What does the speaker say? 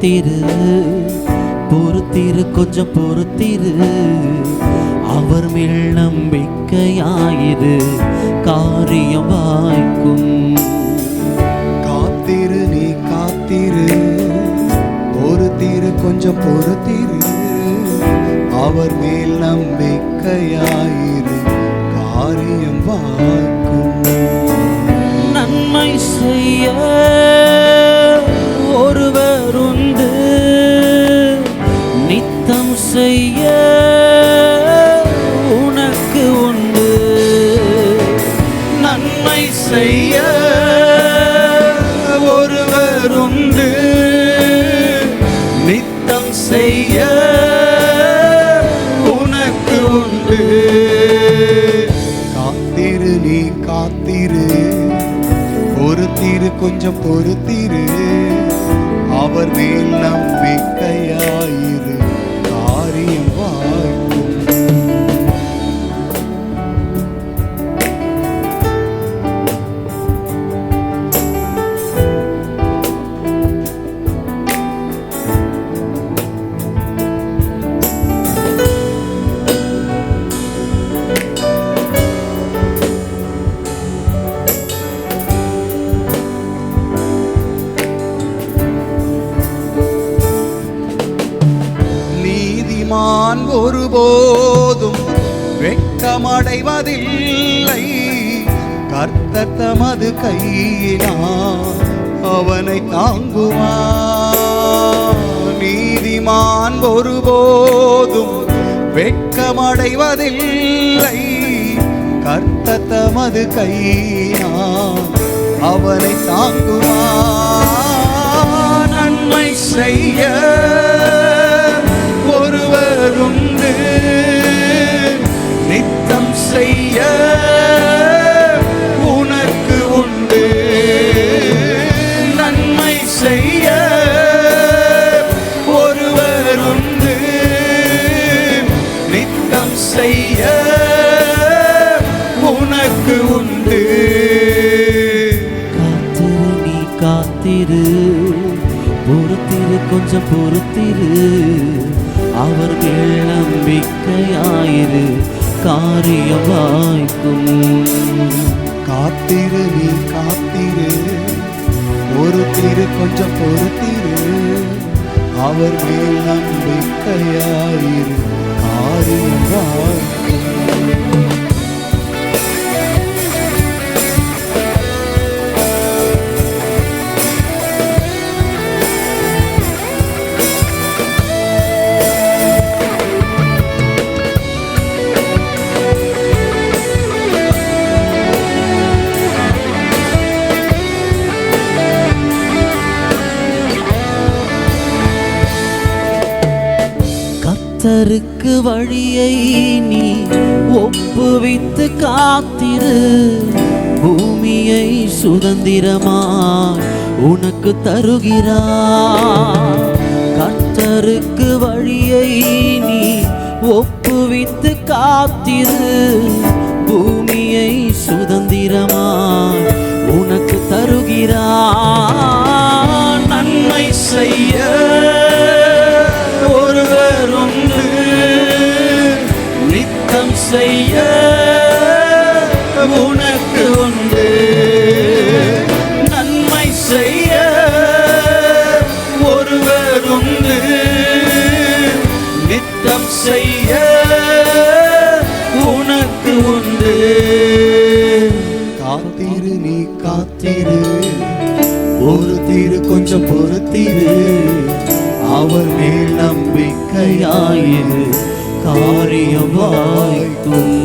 பொறுத்திரு பொறுத்திரு கொஞ்சம் பொறுத்திரு, அவர் மேல் நம்பிக்கையாயிரு, காரியம் வாய்க்கும். காத்திரு நீ காத்திரு, பொறுத்திரு கொஞ்சம் பொறுத்திரு, அவர் மேல் நம்பிக்கையாயிரு, காரியம் வாய்க்கும். நன்மை செய்ய ஒருவர் உண்டு, நித்தம் செய்ய உனக்கு உண்டு. நன்மை செய்ய ஒருவர் உண்டு, நித்தம் செய்ய உனக்கு உண்டு. காத்திரு நீ காத்திரு, பொறுத்திரு கொஞ்சம் பொறுத்திரு, அவர் மேல் நம்பிக்கையாயிரு, காரியம் வாய்க்கும். ஒருபோதும் வெட்கமடைவதில்லை, கர்த்தர் தமது கையினால் அவனை தாங்குவார். நீதிமான் ஒருபோதும் வெட்கமடைவதில்லை, கர்த்தர் தமது கையினால் அவனை தாங்குவார். நன்மை செய்ய ஒருவர் உண்டு, நித்தம் செய்ய உனக்கு உண்டு. நன்மை செய்ய ஒருவர் உண்டு, நித்தம் செய்ய உனக்கு உண்டு. காத்திரு நீ காத்திரு, பொறுத்திரு கொஞ்சம் பொறுத்திரு, அவர் மேல் நம்பிக்கையாயிரு, காரியம் வாய்க்கும். காத்திரு நீ காத்திரு, பொறுத்திரு கொஞ்சம் பொறுத்திரு, அவர் மேல் நம்பிக்கையாயிரு, காரியம் வாய்க்கும். கர்த்தருக்கு வழியை நீ ஒப்புவித்து காத்திரு, பூமியை சுதந்திரமாய் உனக்கு தருகிறார். கர்த்தருக்கு வழியை நீ ஒப்புவித்து காத்திரு, பூமியை சுதந்திரமாய் உனக்கு தருகிறார். நன்மை செய்ய ஒருவர் உண்டு, நித்தம் செய்ய உனக்கு உண்டு. நன்மை செய்ய ஒருவர் உண்டு, நித்தம் செய்ய உனக்கு உண்டு. காத்திரு நீ காத்திரு, பொறுத்திரு கொஞ்சம் பொறுத்திரு, அவர் மேல் நம்பிக்கையாயிரு, காரியம் வாய்க்கும்.